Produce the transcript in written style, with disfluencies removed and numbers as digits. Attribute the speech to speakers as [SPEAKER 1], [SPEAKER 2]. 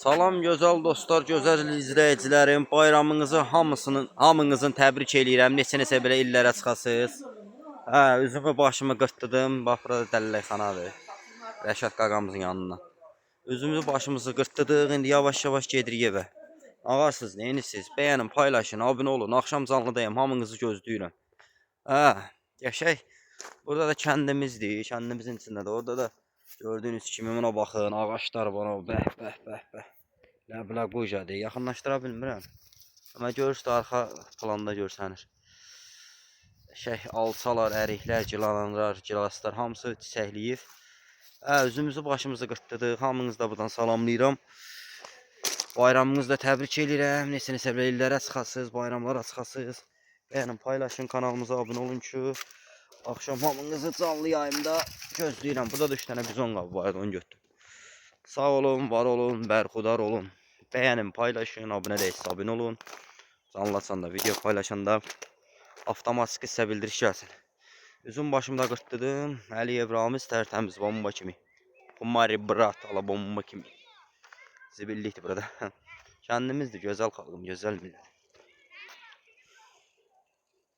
[SPEAKER 1] Salam gözəl dostlar, gözəl izləyicilərim. Bayramınızı hamınızın təbrik eləyirəm. Neçə belə illərə çıxasınız. Üzümü başımı qırtdıdım. Bax burada dəlləkxanadır. Rəşad qağamızın yanından. Üzümüzü başımızı qırtdıq. İndi yavaş-yavaş gedirik evə. Ağarsınız, neyinirsiniz? Bəyənin, paylaşın, abunə olun. Axşam canlıdayım. Hamınızı gözləyirəm. Yaşay. Burada da kəndimizdir. Kəndimizin içində də. Orada da gördüğünüz kimi buna baxın. Ağaçlar var. Bəh, bəh, bəh, bəh. Ləblə qocadır. Yaxınlaşdıra bilmirəm. Amma görürsünüz arxa planda görsənir. Alçalar, əriklər, gilanlar, gilaslar hamısı çiçəkləyib. Üzümüzü başımızı qırtdırdıq. Hamınızı da buradan salamlayıram. Bayramınızı da təbrik edirəm. Neçə belə illərə çıxasınız, bayramlara çıxasınız. Bəyənin, paylaşın, kanalımıza abunə olun ki, akşam hamınızı canlı yayımda gözləyirəm. Burada da 3 dənə bizon qabı var, onu götürdüm. Sağ olun, var olun, bərxudar olun. Bəyənin, paylaşın, abunə deyilsə abunə olun. Canlıçanda, video paylaşanda avtomatik sizə bildiriş gəlsin. Üzüm başımda qırtdıdım. Əliyev Ramiz tərtəmiz, bomba kimi. Kumari brat, ala bomba kimi. Zibillikdir burada. Kəndimizdir, gözəl xalqım, gözəl millət.